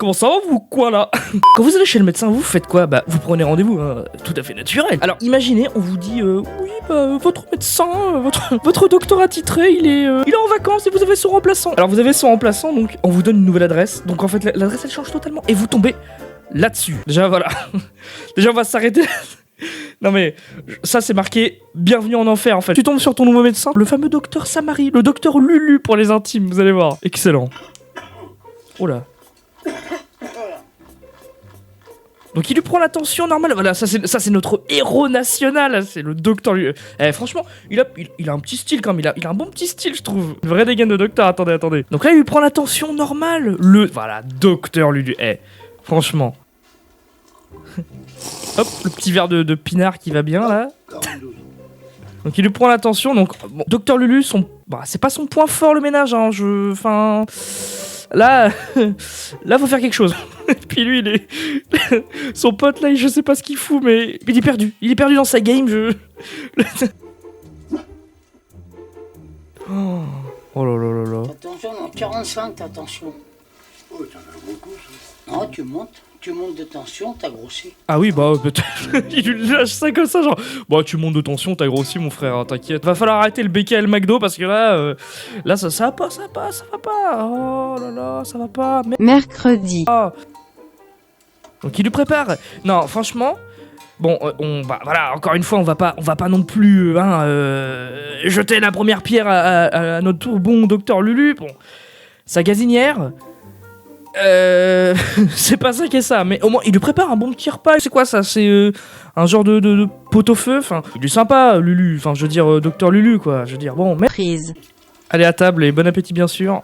comment ça va vous quoi là? Quand vous allez chez le médecin, vous faites quoi? Bah vous prenez rendez-vous, hein, tout à fait naturel. Alors imaginez, on vous dit oui bah votre médecin, votre docteur attitré, il est en vacances et vous avez son remplaçant. Alors vous avez son remplaçant, donc on vous donne une nouvelle adresse. Donc en fait l'adresse elle change totalement et vous tombez là-dessus. Déjà voilà. Déjà on va s'arrêter. Non mais ça c'est marqué bienvenue en enfer en fait. Tu tombes sur ton nouveau médecin, le fameux docteur Samari, le docteur Lulu pour les intimes, vous allez voir. Excellent. Oh là. Donc il lui prend la tension normale. Voilà, ça c'est notre héros national, c'est le docteur Lulu. Franchement, il a un petit style quand même, il a un bon petit style je trouve. Une vraie dégaine de docteur, attendez. Donc là il lui prend la tension normale, voilà, docteur Lulu. Franchement. Hop, le petit verre de pinard qui va bien là. Donc il lui prend l'attention. Donc bon, Docteur Lulu, c'est pas son point fort le ménage. Hein, là, faut faire quelque chose. Et puis lui, son pote là, je sais pas ce qu'il fout, mais il est perdu. Il est perdu dans sa game. Oh là là là là. Attention, non, 45, attention. Oh, t'en as beaucoup, ça. Non, tu montes de tension, t'as grossi. Ah oui, bah peut-être. Il lui lâche ça comme ça, genre. Bah tu montes de tension, t'as grossi mon frère, hein, t'inquiète. Va falloir arrêter le BKL McDo parce que là ça va pas. Oh là là, ça va pas. Mercredi. Ah. Donc il lui prépare. Non, franchement. Bon, voilà, encore une fois, on va pas non plus jeter la première pierre à notre tour bon docteur Lulu. Bon, sa gazinière. C'est pas ça qu'est ça, mais au moins il lui prépare un bon petit repas. C'est quoi ça? C'est un genre de pot-au-feu. Enfin, il est sympa, Lulu. Enfin, je veux dire, docteur Lulu, quoi. Je veux dire, bon, mais. Prise. Allez à table et bon appétit, bien sûr.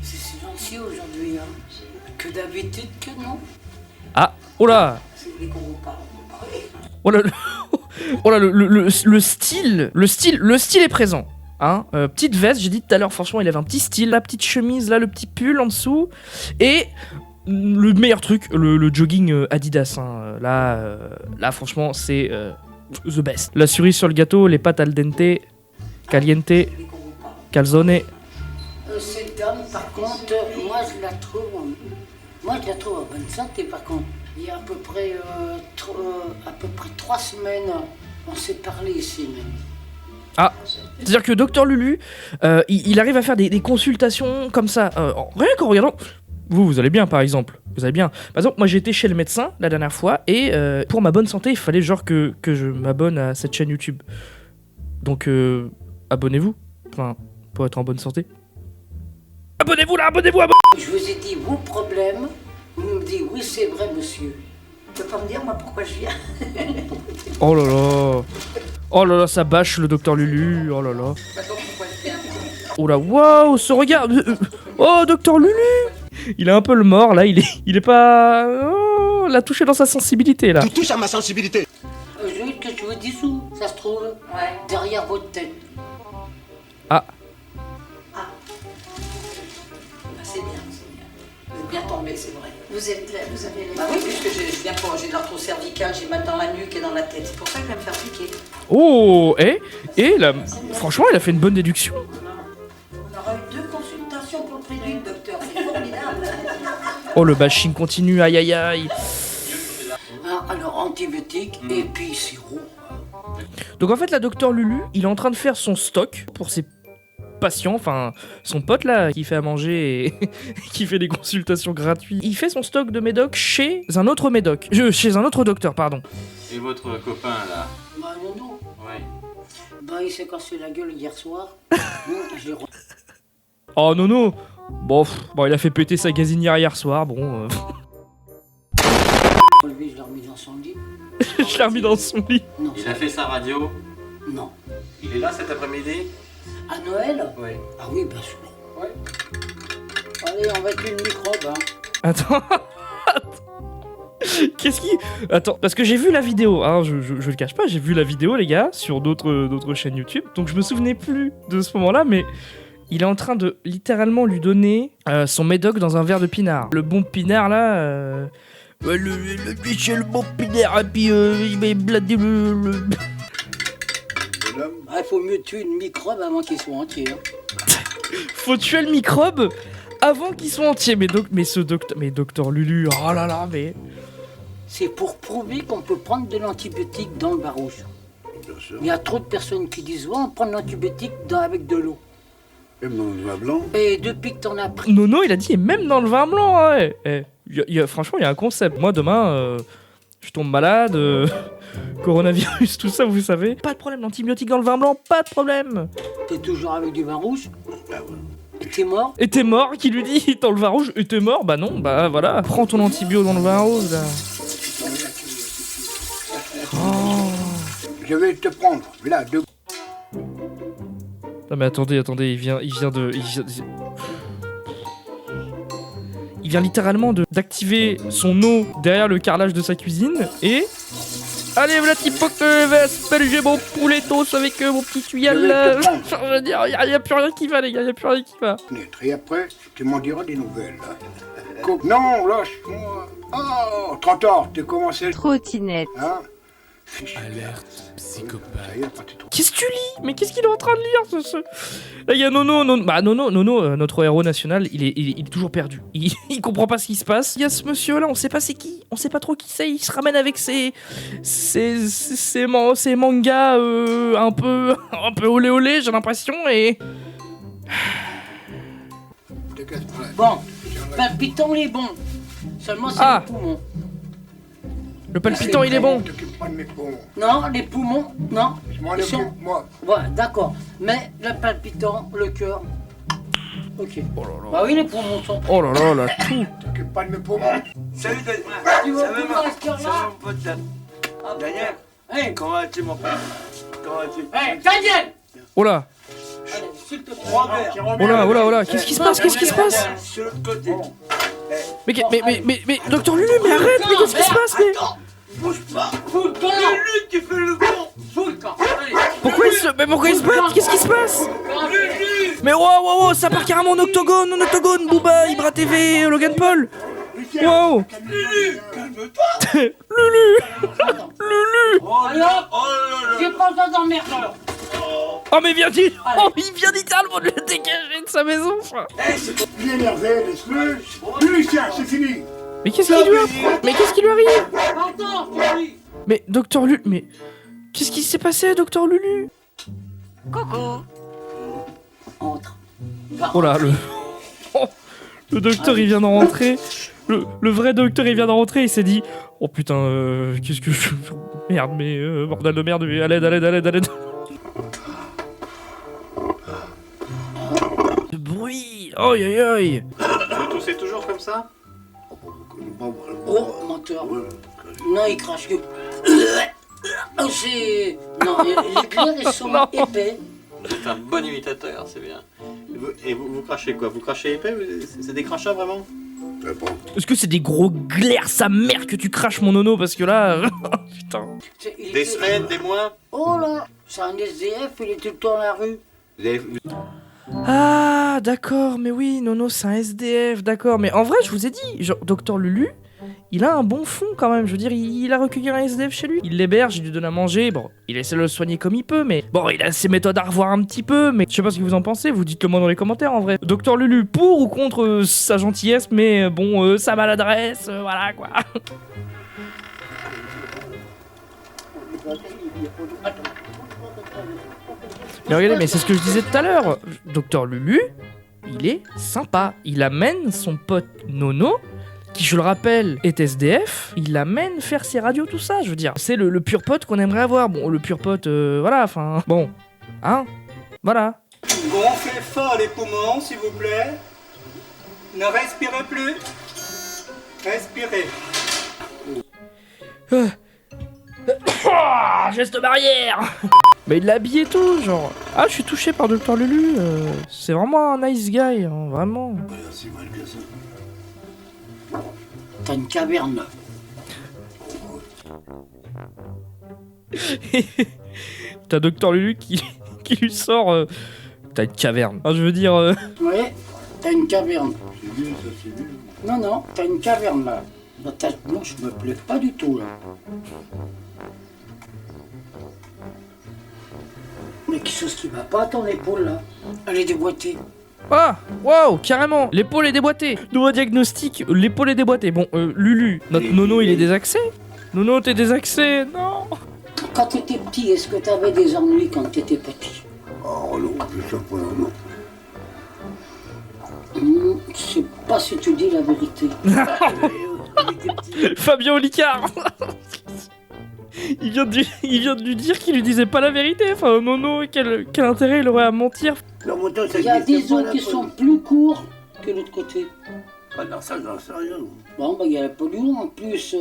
C'est silencieux aujourd'hui, hein. Que d'habitude que non. Ah, oh là. Si vous voulez qu'on vous parle, on va parler. Oh là, oh là, le style est présent. Hein, petite veste, j'ai dit tout à l'heure, franchement, il avait un petit style, la petite chemise, là, le petit pull en dessous, et le meilleur truc, le jogging Adidas. Hein, là, franchement, c'est the best. La cerise sur le gâteau, les pâtes al dente, caliente, calzone. Cette dame, par contre, moi je la trouve en bonne santé, par contre. Il y a à peu près 3 semaines, on s'est parlé ici même. Ah, c'est-à-dire que Docteur Lulu, il arrive à faire des consultations comme ça, rien qu'en regardant. Vous allez bien par exemple, vous allez bien. Par exemple, moi j'ai été chez le médecin la dernière fois et pour ma bonne santé, il fallait genre que je m'abonne à cette chaîne YouTube. Donc abonnez-vous, enfin, pour être en bonne santé. Abonnez-vous là, abonnez-vous. Je vous ai dit vos problèmes, vous me dites oui c'est vrai monsieur. Tu peux pas me dire moi pourquoi je viens? Oh là là. Oh là là, ça bâche le docteur Lulu, oh là là. Oh là, waouh, ce regard. Oh, docteur Lulu. Il est un peu le mort là, il est pas. Oh, l'a touché dans sa sensibilité là. Tu touches à ma sensibilité. Je veux que je vous dise où, ça se trouve. Ouais. Derrière votre tête. Ah. Ah, c'est bien. Vous êtes bien tombé, c'est vrai. Vous êtes là, vous avez les... Bah oui, puisque j'ai de l'arthrose cervicale, j'ai mal dans la nuque et dans la tête. C'est pour ça que je vais me faire piquer. Oh, et là, franchement, il a fait une bonne déduction. On aura eu 2 consultations pour le prix d'une, docteur. C'est formidable. Oh, le bashing continue, aïe aïe aïe. Alors antibiotiques et puis sirop. Donc en fait, la docteur Lulu, il est en train de faire son stock pour ses patient, enfin son pote là qui fait à manger et qui fait des consultations gratuites. Il fait son stock de médoc chez un autre médoc, chez un autre docteur, pardon. Et votre copain là? Bah non. Ouais. Bah il s'est cassé la gueule hier soir. Oh non. Bon, il a fait péter sa gazinière hier soir, bon. Lui, je l'ai remis dans son lit. Je l'ai remis dans son lit. Non. Il a fait sa radio? Non. Il est là cet après-midi? À Noël? Oui. Ah oui, bien sûr. Ouais. Allez, on va tuer une microbe, hein. Attends. Qu'est-ce qui... Attends, parce que j'ai vu la vidéo, hein, je le cache pas, j'ai vu la vidéo les gars, sur d'autres chaînes YouTube, donc je me souvenais plus de ce moment-là, mais il est en train de littéralement lui donner son médoc dans un verre de pinard. Le bon pinard là... c'est le bon pinard, et puis il m'a bladé le... Ah, il faut mieux tuer une microbe avant qu'il soit entier, hein. Faut tuer le microbe avant qu'ils soient entiers. Mais docteur Lulu, oh là là, mais... C'est pour prouver qu'on peut prendre de l'antibiotique dans le vin rouge. Bien sûr. Il y a trop de personnes qui disent ouais, on prend de l'antibiotique avec de l'eau. Même dans le vin blanc. Et depuis que t'en as pris, Nono, il a dit, et même dans le vin blanc, ouais. Franchement, il y a un concept. Moi, demain, je tombe malade, coronavirus, tout ça, vous savez. Pas de problème, l'antibiotique dans le vin blanc, pas de problème. t'es toujours avec du vin rouge, Ah ouais. et t'es mort. Et t'es mort, qui lui dit, dans le vin rouge, et t'es mort, bah non, bah voilà. Prends ton antibio dans le vin rose, là. Oh. Je vais te prendre, là, deux. Non mais attendez, il vient littéralement d'activer son eau derrière le carrelage de sa cuisine et... Allez, voilà, petit pot que va asperger mon pouletos avec mon petit tuyau Je vais là. te prendre. Je veux dire, y a plus rien qui va, les gars, y a plus rien qui va. Et après, tu m'en diras des nouvelles. Non, lâche-moi. Oh, trop tard, t'es commencé. Trottinette. Hein? Alerte psychopathe. Ça y est, pas trop. Qu'est-ce que tu lis? Mais qu'est-ce qu'il est en train de lire ce... Là, il y a Nono, notre héros national, il est toujours perdu. Il comprend pas ce qui se passe. Il y a ce monsieur-là, on sait pas c'est qui, on sait pas trop qui c'est. Il se ramène avec ses mangas un peu olé olé, j'ai l'impression, et... Dégage, ouais. Bon, palpitant il est bon. Seulement c'est Ah. les poumons. Le palpitant, il est bon. T'occupes pas de mes poumons. Non, les poumons, non. Je m'en Ils sont- occupe, moi. Voilà, d'accord. Mais le palpitant, le cœur. Ok. Bah oui, les poumons sont. Oh là là, là, tout. T'occupes pas de mes poumons. Salut Daniel. Tu veux Ça va, plus Marc? dans ce cœur-là? Salut mon pote Dan. Daniel, Hey, comment vas-tu mon pote? Comment vas-tu? hey, Daniel! Oh là, Allez, s'il te plaît. Robert. oh là, qu'est-ce qui se passe, qu'est-ce qui se passe? Sur l'autre côté. Mais, docteur Lulu, mais arrête, mais qu'est-ce qui se passe, mais... Bouge pas. Fous le camp! Lulu, tu fais le con. Fous le camp! Allez! Pourquoi ils se battent? Qu'est-ce qui se passe? Lulu. Mais wow, ça part carrément en octogone, Booba, Ibra TV, Logan Paul. Wow. Lulu, calme-toi. Lulu. Oh Allez, là, hop. oh là là. J'ai pas besoin d'emmerdeur! Oh mais il vient littéralement de le dégager de sa maison, ça. Hey, c'est bon. Il est énervé, laisse-le. Lucien, c'est fini. Mais qu'est-ce qui lui arrive? Attends, tu dis! Mais docteur Lulu, mais qu'est-ce qui s'est passé, docteur Lulu? Entre. Oh là, le docteur il vient d'en rentrer. Le vrai docteur il vient d'en rentrer, il s'est dit oh putain, qu'est-ce que je... Merde, mais bordel de merde, mais à l'aide. Ce bruit, aïe. Vous toussez toujours comme ça? Oh, menteur. Ouais. Non, il crache que. Oh, c'est. Non, l'éclair est son Non. épais. Vous êtes un bon imitateur, c'est bien. Et vous crachez quoi? Vous crachez épais? C'est des crachats vraiment? Bon. Est-ce que c'est des gros glaires sa mère que tu craches mon nono parce que là... putain. Des semaines, des mois? Oh là, c'est un SDF, il est tout le temps dans la rue. Ah d'accord, mais oui, Nono c'est un SDF, d'accord. Mais en vrai je vous ai dit, genre docteur Lulu, il a un bon fond quand même, je veux dire, il a recueilli un SDF chez lui. Il l'héberge, il lui donne à manger, bon, il essaie de le soigner comme il peut, mais bon, il a ses méthodes à revoir un petit peu, mais je sais pas ce que vous en pensez, vous dites-le moi dans les commentaires en vrai. Docteur Lulu, pour ou contre sa gentillesse, mais bon, sa maladresse, voilà quoi. Mais regardez, mais c'est ce que je disais tout à l'heure, docteur Lulu, il est sympa, il amène son pote Nono, qui je le rappelle est SDF, il l'amène faire ses radios, tout ça, je veux dire. C'est le pur pote qu'on aimerait avoir. Bon, le pur pote, voilà, enfin, bon, hein, voilà. Gonflez fort les poumons, s'il vous plaît. Ne respirez plus. Respirez. Oh, geste barrière. Mais il l'a habillé et tout, genre. Ah, je suis touché par Dr Lulu, c'est vraiment un nice guy, hein, vraiment. C'est mal que ça. T'as une caverne. T'as Dr Lulu qui lui sort... T'as une caverne. Enfin, je veux dire... Oui, t'as une caverne. C'est bien, ça, c'est bien. Non, t'as une caverne là. Là, non, je me plais pas du tout là. Mais quelque chose qui va pas à ton épaule là. Elle est déboîtée. Ah, waouh, carrément. L'épaule est déboîtée. Nouveau diagnostic, l'épaule est déboîtée. Bon, Lulu, notre Nono, il est désaxé. Nono, t'es désaxé, non. Quand t'étais petit, est-ce que t'avais des ennuis quand t'étais petit? Oh non, je sais pas, non. Je sais pas si tu dis la vérité. Fabien Olicard. Il vient de lui dire qu'il lui disait pas la vérité. Enfin, Nono, quel intérêt il aurait à mentir? La moto, ça Il y a existe des pas, os la qui police. sont plus courts que l'autre côté. Ah non, ça, j'en sais rien. Bon, bah, il y a la pollution en plus.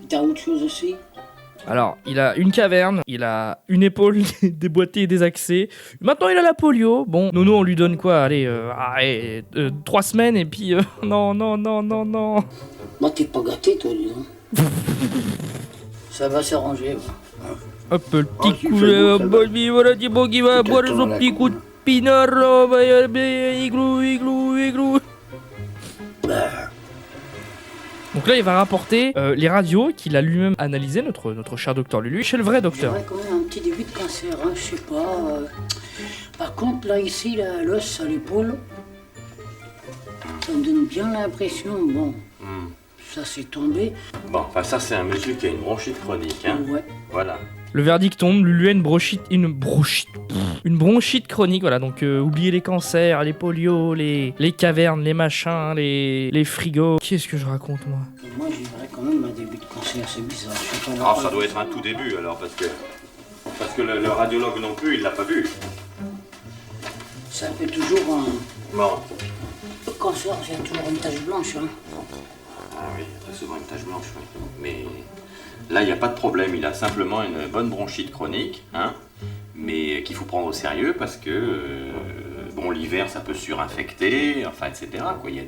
T'as autre chose aussi. Alors, il a une caverne, il a une épaule déboîtée et désaxée. Maintenant, il a la polio. Bon, Nono, on lui donne quoi? Allez, 3 semaines et puis... non. Moi, t'es pas gâté, toi, dis donc. Ça va s'arranger. Va. Hop, le Oh, petit si, coup, c'est bon, ça va. voilà, Thibaut qui va Tout boire le temps son dans la petit coup de pinard, igloo. Donc là, il va rapporter les radios qu'il a lui-même analysées, notre cher docteur Lulu, chez le vrai docteur. J'aurais quand même un petit début de cancer, hein, je sais pas. Par contre, là, ici, là, l'os à l'épaule, ça me donne bien l'impression, bon, ça s'est tombé. Bon, enfin ça c'est un monsieur qui a une bronchite chronique, hein. Ouais. Voilà. Le verdict tombe, Lulu a une bronchite chronique, voilà, donc oubliez les cancers, les polios, les cavernes, les machins, les frigos. Qu'est-ce que je raconte, moi? Et moi, j'aimerais quand même un début de cancer, c'est bizarre. Je sais pas Alors pourquoi. ça doit être un tout début alors parce que le radiologue non plus il l'a pas vu. Ça fait toujours Bon. un cancer, j'ai toujours une tache blanche, hein. Ah oui, très souvent une tache blanche, oui. Mais là, il n'y a pas de problème. Il a simplement une bonne bronchite chronique, hein, mais qu'il faut prendre au sérieux parce que, bon, l'hiver, ça peut surinfecter, enfin, etc. quoi. Il y a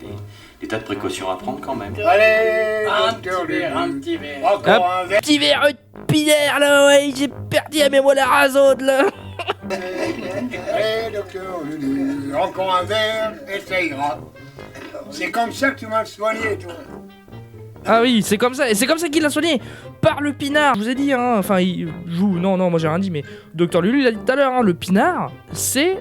des tas de précautions à prendre quand même. Allez, Un docteur petit verre, Lulu. un petit verre. Encore un verre. Petit verre de pinard, là, ouais, j'ai perdu à mes molaires à zone, là. Allez, docteur Lulu. Encore un verre et ça ira. C'est comme ça que tu m'as soigné, toi. Ah oui, c'est comme ça, et c'est comme ça qu'il l'a soigné, par le pinard. Je vous ai dit, hein, enfin, il joue, non, moi j'ai rien dit, mais docteur Lulu, il a dit tout à l'heure, hein, le pinard, c'est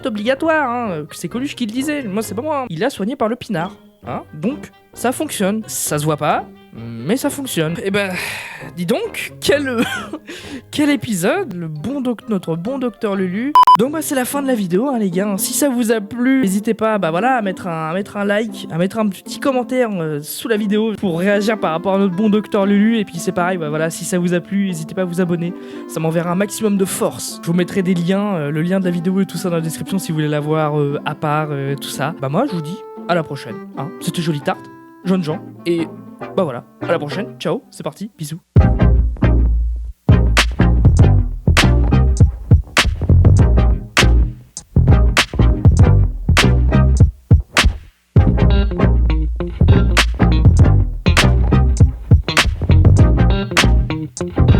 obligatoire, hein, c'est Coluche qui le disait, moi c'est pas moi, hein. Il a soigné par le pinard, hein, donc ça fonctionne, ça se voit pas, mais ça fonctionne. Et ben, dis donc, quel épisode, notre bon docteur Lulu. Donc bah c'est la fin de la vidéo, hein, les gars. Si ça vous a plu, n'hésitez pas, bah voilà, à mettre un like, à mettre un petit commentaire sous la vidéo pour réagir par rapport à notre bon docteur Lulu. Et puis c'est pareil, bah voilà, si ça vous a plu, n'hésitez pas à vous abonner, ça m'enverra un maximum de force. Je vous mettrai des liens, le lien de la vidéo et tout ça dans la description si vous voulez la voir à part, tout ça. Bah moi je vous dis à la prochaine, hein. C'était Jolie Tarte, Jeune Jean, et bah voilà, à la prochaine, ciao, c'est parti, bisous. Thank you.